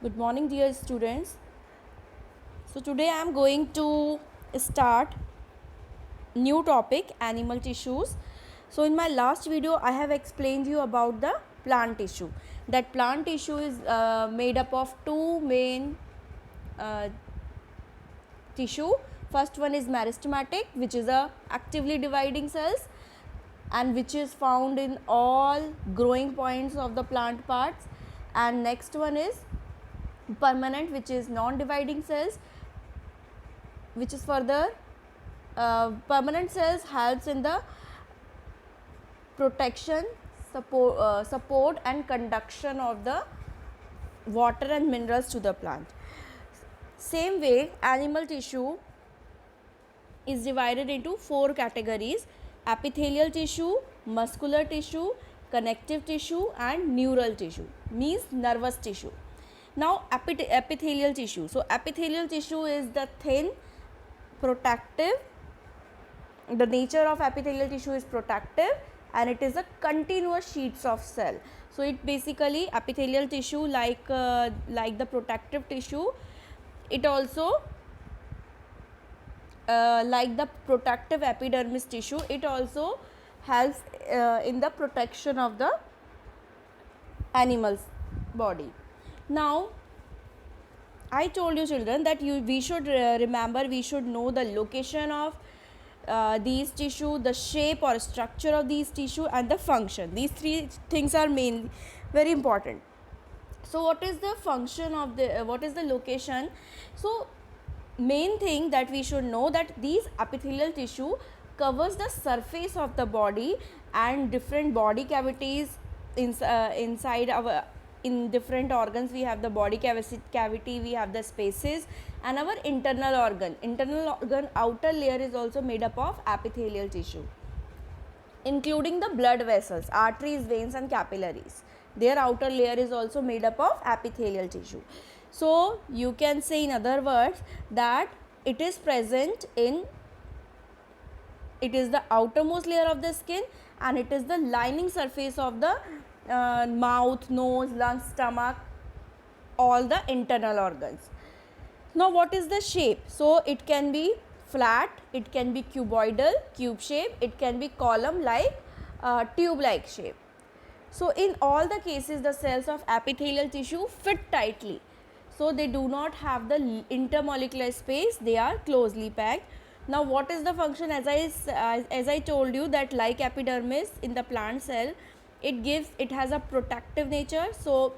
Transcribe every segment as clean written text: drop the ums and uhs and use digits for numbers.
Good morning, dear students. So today I am going to start new topic, animal tissues. So in my last video I have explained you about the plant tissue. That plant tissue is made up of two main uh, tissue. First one is meristematic, which is a actively dividing cells and which is found in all growing points of the plant parts. And next one is permanent, which is non-dividing cells, which is further permanent cells helps in the protection, support and conduction of the water and minerals to the plant. Same way, animal tissue is divided into four categories: epithelial tissue, muscular tissue, connective tissue and neural tissue, means nervous tissue. Now epithelial tissue. So epithelial tissue is the thin, protective. The nature of epithelial tissue is protective and it is a continuous sheets of cell. So it basically epithelial tissue like the protective tissue, it also like the protective epidermis tissue, it also helps in the protection of the animal's body. Now I told you children that we should remember, we should know the location of these tissue, the shape or structure of these tissue and the function. These three things are mainly very important. So what is the function of the what is the location? So main thing that we should know that these epithelial tissue covers the surface of the body and different body cavities inside our, in different organs we have the body cavity, we have the spaces and our internal organ outer layer is also made up of epithelial tissue, including the blood vessels, arteries, veins and capillaries. Their outer layer is also made up of epithelial tissue. So you can say in other words that it is present in, it is the outermost layer of the skin and it is the lining surface of the mouth, nose, lungs, stomach, all the internal organs. Now what is the shape? So it can be flat, it can be cuboidal, cube shape, it can be column like, tube like shape. So in all the cases the cells of epithelial tissue fit tightly, so they do not have the intermolecular space, they are closely packed. Now what is the function? As I told you that like epidermis in the plant cell, it has a protective nature. So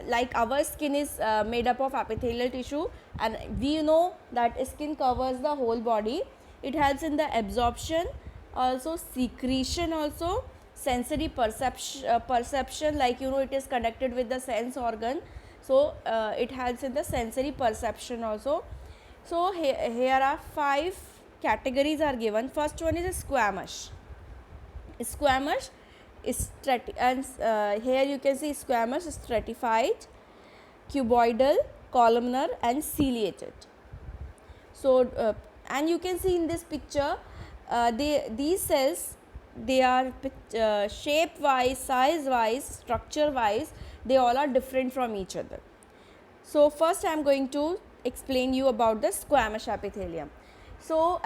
like our skin is made up of epithelial tissue and we know that skin covers the whole body. It helps in the absorption, also secretion, also sensory perception, like it is connected with the sense organ. So it helps in the sensory perception also. So here are 5 categories are given. First one is squamous. Squamous is here you can see squamous, stratified, cuboidal, columnar and ciliated. So and you can see in this picture these cells, they are shape wise, size wise, structure wise, they all are different from each other. So first I am going to explain you about the squamous epithelium. So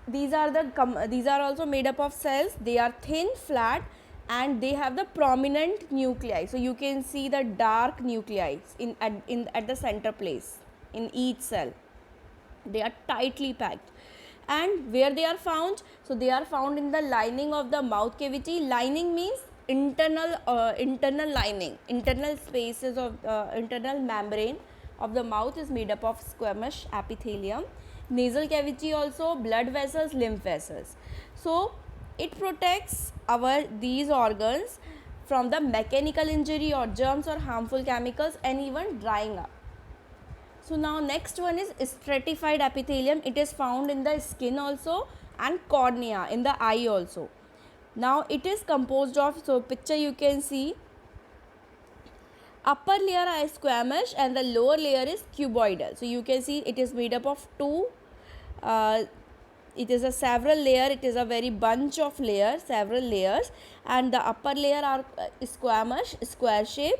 these are also made up of cells. They are thin, flat and they have the prominent nuclei. So you can see the dark nuclei at the center place in each cell. They are tightly packed. And where they are found? So they are found in the lining of the mouth cavity. Lining means internal lining, internal spaces of internal membrane of the mouth is made up of squamous epithelium. Nasal cavity also, blood vessels, lymph vessels. So it protects these organs from the mechanical injury or germs or harmful chemicals and even drying up. So now next one is stratified epithelium. It is found in the skin also and cornea, in the eye also. Now it is composed of, so picture you can see, upper layer is squamous and the lower layer is cuboidal. So you can see it is made up of two, it is a several layer, it is a very bunch of layers, several layers, and the upper layer are squamous, square shape,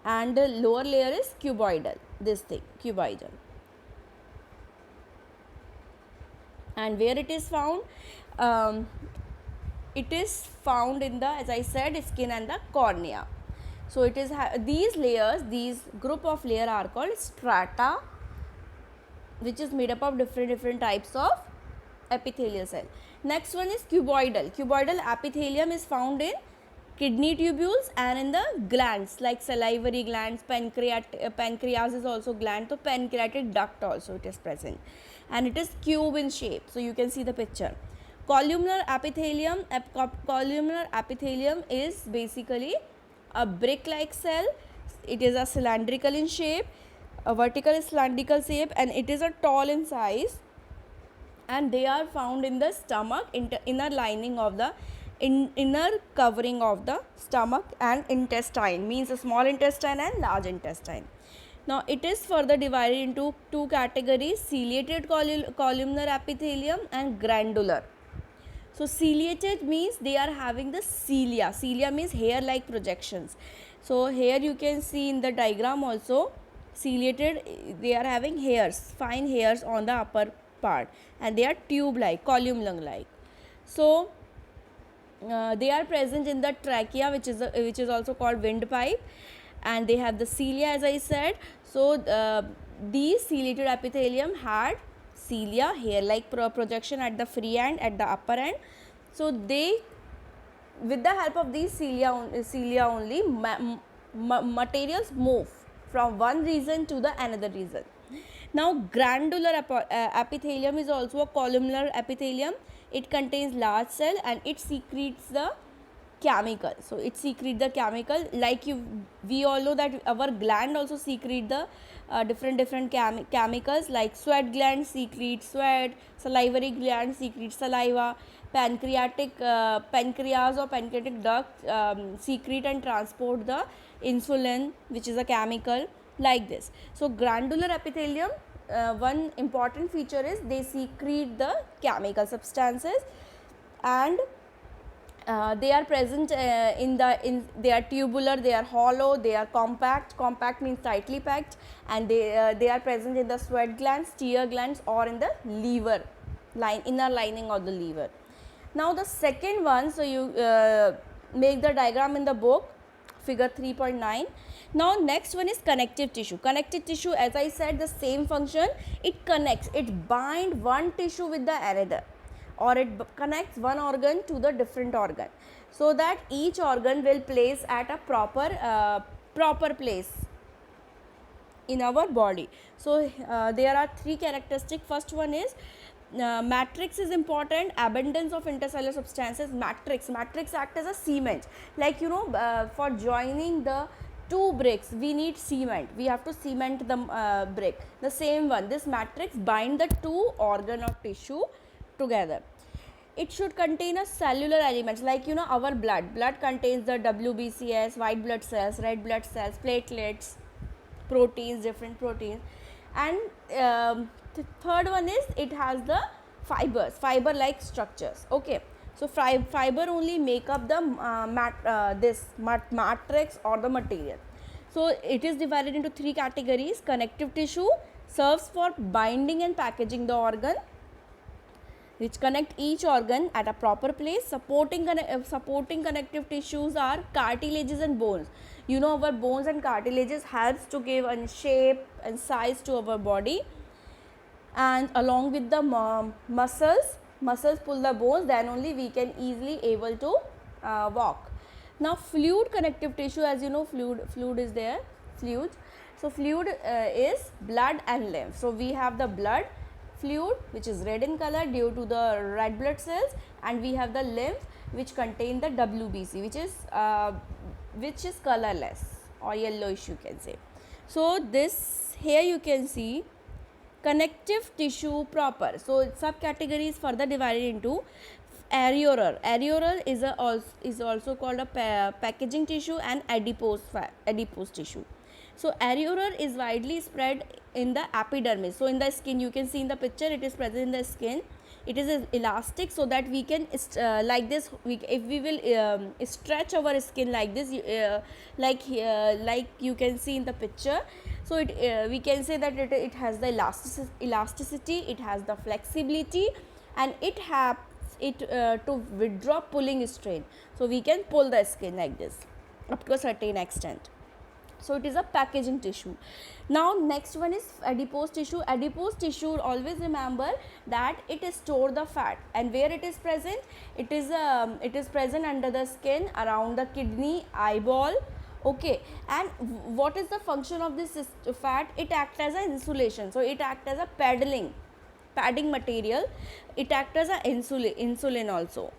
and the lower layer is cuboidal, this thing, cuboidal. And where it is found? It is found in the, as I said, skin and the cornea. So it is these layers, these group of layer are called strata, which is made up of different types of epithelial cell. Next one is cuboidal. Cuboidal epithelium is found in kidney tubules and in the glands like salivary glands, pancreas is also gland, so pancreatic duct also it is present, and it is cube in shape. So you can see the picture. Columnar epithelium. Columnar epithelium is basically a brick-like cell. It is a cylindrical in shape, a vertical cylindrical shape, and it is a tall in size, and they are found in the stomach, inner lining of the inner covering of the stomach and intestine, means a small intestine and large intestine. Now it is further divided into two categories, ciliated columnar epithelium and granular. So ciliated means they are having the cilia. Cilia means hair like projections. So here you can see in the diagram also, ciliated, they are having hairs, fine hairs on the upper part, and they are tube like, column lung like. So they are present in the trachea, which is also called windpipe, and they have the cilia, as I said. So these ciliated epithelium had cilia, hair like projection at the free end, at the upper end. So they, with the help of these cilia only, materials move from one region to the another region. Now granular epithelium is also a columnar epithelium. It contains large cell and it secretes the chemical. So it secretes the chemical, like we all know that our gland also secrete the different chemicals, like sweat gland secretes sweat, salivary gland secretes saliva, pancreas or pancreatic duct secrete and transport the insulin, which is a chemical, like this. So granular epithelium, one important feature is they secrete the chemical substances, and they are present they are tubular, they are hollow, they are compact. Compact means tightly packed, and they are present in the sweat glands, tear glands, or in the liver inner lining of the liver. Now the second one, so you make the diagram in the book, figure 3.9. Now next one is connective tissue. Connective tissue, as I said, the same function. It connects, it binds one tissue with the another, or it connects one organ to the different organ, so that each organ will place at a proper place in our body. So there are three characteristics. First one is matrix is important, abundance of intercellular substances. Matrix act as a cement, like for joining the two bricks we need cement, we have to cement the brick. The same one, this matrix bind the two organ or tissue together. It should contain a cellular elements, like our blood contains the WBCS, white blood cells, red blood cells, platelets, proteins, different proteins. And the third one is it has the fiber like structures. Okay, so fiber only make up the matrix or the material. So it is divided into three categories. Connective tissue serves for binding and packaging the organ, which connect each organ at a proper place. Supporting connective tissues are cartilages and bones. Our bones and cartilages helps to give a shape and size to our body, and along with the muscles pull the bones, then only we can easily able to walk. Now fluid connective tissue, as fluid is there, fluid. So fluid is blood and lymph. So we have the blood fluid, which is red in color due to the red blood cells, and we have the lymph, which contain the WBC, which is colorless or yellowish, you can say. So this here you can see connective tissue proper. So subcategories further divided into areolar. Areolar is also called a packaging tissue, and adipose tissue. So areolar is widely spread in the epidermis. So in the skin, you can see in the picture, it is present in the skin. it is elastic, so that we can like this, if we will stretch our skin like this, like you can see in the picture. So we can say that it has the elasticity, it has the flexibility, and it has to withdraw pulling strain. So we can pull the skin like this up to a certain extent. So it is a packaging tissue. Now next one is adipose tissue. Adipose tissue, always remember that it store the fat, and where it is present, it is present under the skin, around the kidney, eyeball. Okay, and what is the function of this fat? It acts as an insulation. So it acts as a padding material. It acts as a insulin also.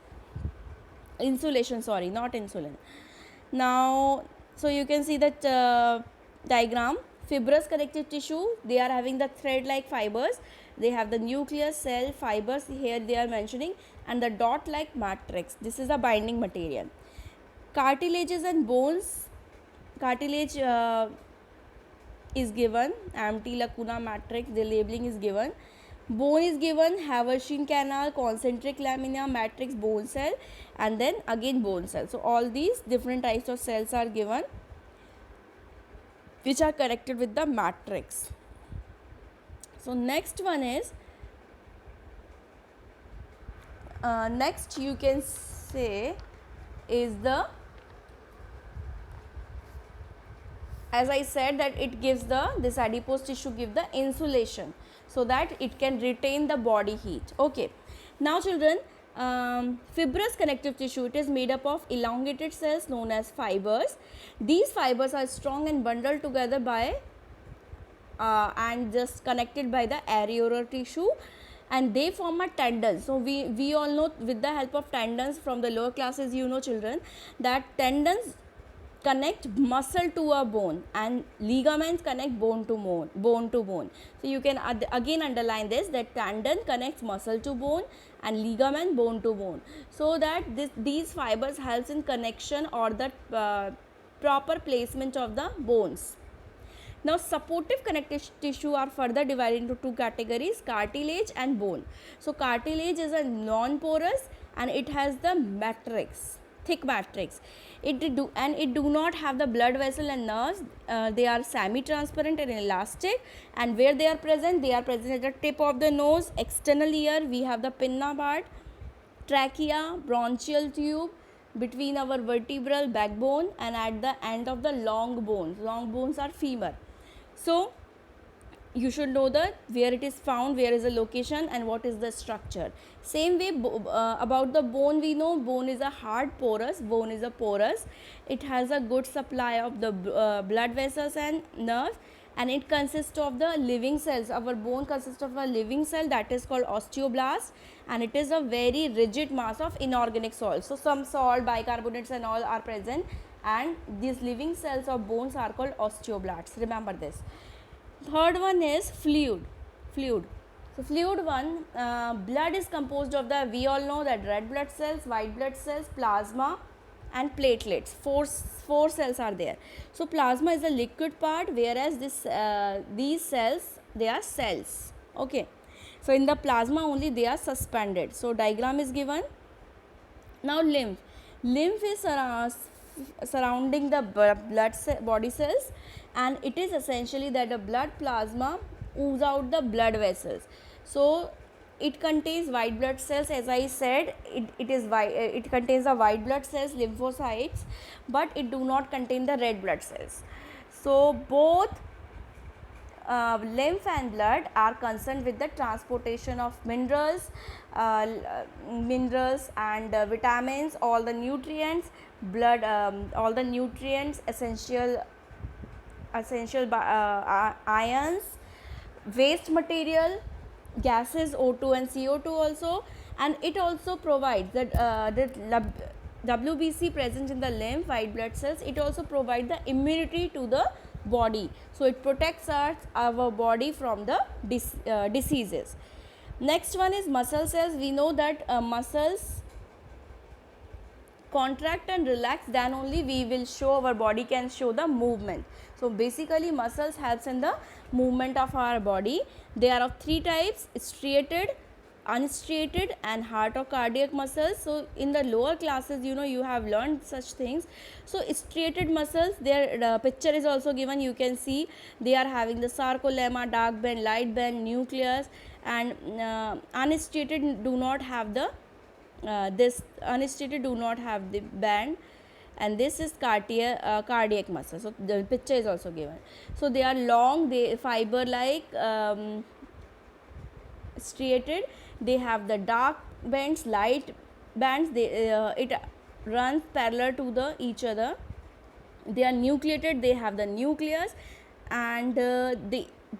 Insulation, sorry, not insulin. Now, so you can see that diagram. Fibrous connective tissue, they are having the thread like fibers, they have the nucleus, cell, fibers, here they are mentioning, and the dot like matrix. This is the binding material. Cartilages and bones. Cartilage is given, empty lacuna matrix, the labeling is given. Bone is given, Haversian canal, concentric lamina, matrix, bone cell, and then again bone cell. So all these different types of cells are given, which are connected with the matrix. So next one is, next you can say is the, as I said that it gives this adipose tissue give the insulation, so that it can retain the body heat. Okay, now children, fibrous connective tissue, it is made up of elongated cells known as fibers. These fibers are strong and bundled together by and just connected by the areolar tissue, and they form a tendon. So we all know, with the help of tendons from the lower classes, you know children, that tendons connect muscle to a bone and ligaments connect bone to bone. So you can again underline this, that tendon connects muscle to bone and ligament bone to bone, so that these fibers helps in connection or the proper placement of the bones. Now supportive connective tissue are further divided into two categories, cartilage and bone. So cartilage is a non-porous and it has the matrix, thick matrix. It do not have the blood vessel and nerves. They are semi-transparent and elastic, and where they are present at the tip of the nose, external ear, we have the pinna part, trachea, bronchial tube, between our vertebral backbone, and at the end of the long bones. Long bones are femur. So you should know that where it is found, where is the location, and what is the structure. Same way about the bone, we know bone is a hard porous, bone is a porous. It has a good supply of the blood vessels and nerves, and it consists of the living cells. Our bone consists of a living cell that is called osteoblast, and it is a very rigid mass of inorganic salt. So some salt, bicarbonates and all are present, and these living cells of bones are called osteoblasts. Remember this. Third one is fluid. So fluid one, blood is composed of the, we all know that red blood cells, white blood cells, plasma and platelets. Four cells are there. So plasma is the liquid part, whereas these cells, they are cells. Okay. So in the plasma only they are suspended. So diagram is given. Now lymph. Lymph is surrounding the body cells, and it is essentially that the blood plasma ooze out the blood vessels. So it contains white blood cells, as I said, it contains the white blood cells, lymphocytes, but it do not contain the red blood cells. So both lymph and blood are concerned with the transportation of minerals and vitamins, all the nutrients, all the nutrients, essential ions, waste material, gases, O2 and CO2 also, and it also provides that the WBC present in the lymph, white blood cells, it also provides the immunity to the body. So it protects our body from the diseases. Next one is muscle cells. We know that muscles contract and relax, then only we will show, our body can show the movement. So basically muscles helps in the movement of our body. They are of three types: striated, unstriated and heart or cardiac muscles. So in the lower classes, you have learned such things. So striated muscles, their picture is also given. You can see they are having the sarcolemma, dark band, light band, nucleus, and unstriated do not have the this unstriated do not have the band, and this is cardiac muscle. So the picture is also given. So they are long, they fiber like striated, they have the dark bands, light bands, it runs parallel to the each other. They are nucleated, they have the nucleus, and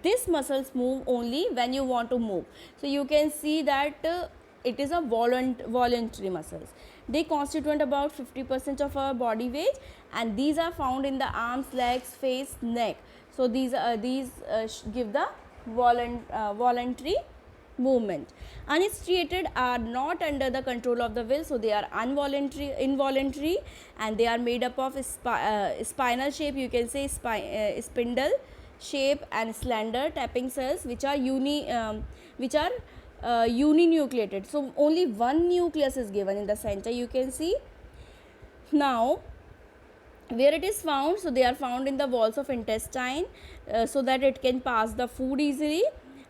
this muscles move only when you want to move. So you can see that it is a voluntary muscles. They constitute about 50% of our body weight, and these are found in the arms, legs, face, neck. So these give the voluntary movement. Unstriated are not under the control of the will, so they are involuntary, and they are made up of spinal shape, you can say spindle shape, and slender tapping cells, which are uninucleated. So only one nucleus is given in the center, you can see. Now where it is found, so they are found in the walls of intestine, so that it can pass the food easily,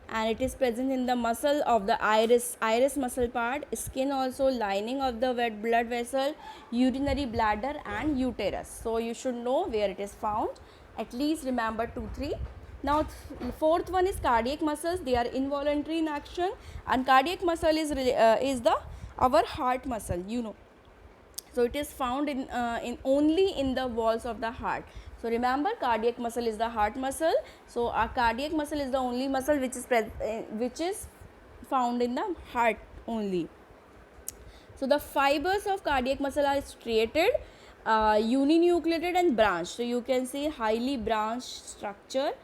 and it is present in the muscle of the iris muscle part, skin also, lining of the wet blood vessel, urinary bladder, and uterus. So you should know where it is found, at least remember 2-3. Now fourth one is cardiac muscles. They are involuntary in action, and cardiac muscle is the our heart muscle, so it is found in only in the walls of the heart. So remember, cardiac muscle is the heart muscle. So our cardiac muscle is the only muscle which is found in the heart only. So the fibers of cardiac muscle are striated, uninucleated, and branched. So you can see highly branched structure.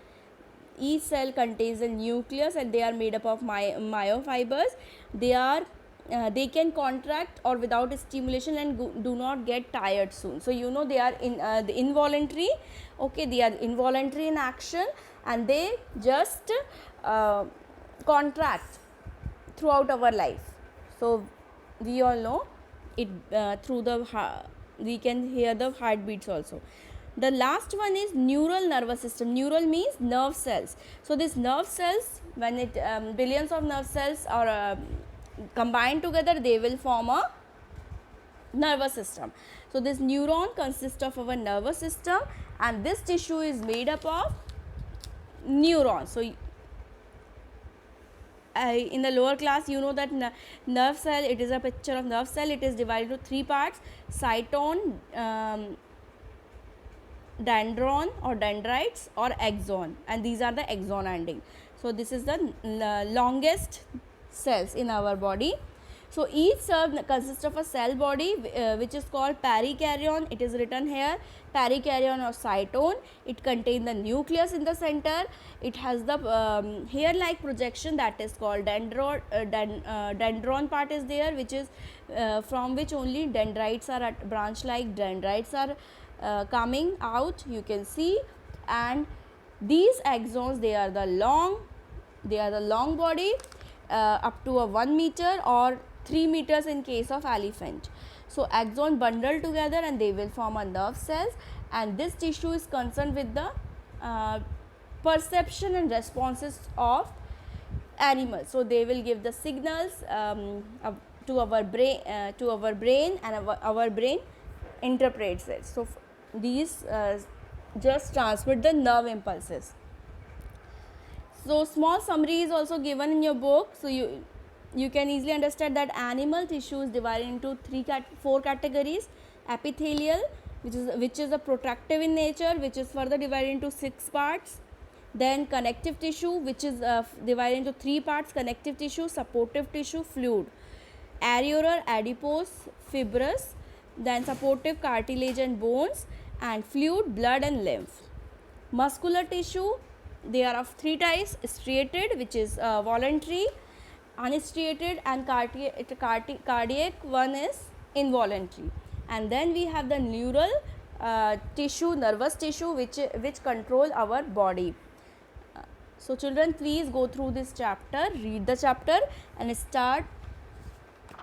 Each cell contains a nucleus, and they are made up of myofibers. They can contract or without stimulation, and do not get tired soon. So they are the involuntary. Okay, they are involuntary in action, and they just contract throughout our life. So we all know it through the we can hear the heartbeats also. The last one is neural nervous system. Neural means nerve cells. So these nerve cells, when it billions of nerve cells are combined together, they will form a nervous system. So this neuron consists of our nervous system, and this tissue is made up of neurons. So in the lower class, that nerve cell, it is a picture of nerve cell. It is divided into 3 parts: cytone, dendron or dendrites, or axon, and these are the axon ending. So this is the longest cells in our body. So each cell consists of a cell body which is called perikaryon. It is written here, perikaryon or cytone. It contains the nucleus in the center. It has the hair like projection, that is called dendron. Dendron part is there, which is from which only dendrites are branch like dendrites are coming out, you can see. And these axons, they are the long body, up to a 1 meter or 3 meters in case of elephant. So axon bundle together, and they will form a nerve cells, and this tissue is concerned with the perception and responses of animals. So they will give the signals to our brain, and our brain interprets it. So these just transmit the nerve impulses. So small summary is also given in your book. So you can easily understand that animal tissue is divided into 4 categories: epithelial, which is a protective in nature, which is further divided into 6 parts. Then connective tissue, which is divided into 3 parts: connective tissue, supportive tissue, fluid. Areolar, adipose, fibrous. Then supportive, cartilage and bones, and fluid, blood and lymph. Muscular tissue, they are of 3 types: striated, which is voluntary, unstriated, and cardiac one is involuntary. And then we have the neural tissue, nervous tissue, which control our body. So children, please go through this chapter, read the chapter and start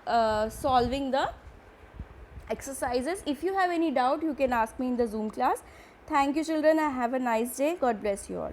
solving the exercises. If you have any doubt, you can ask me in the Zoom class. Thank you children, and have a nice day. God bless you all.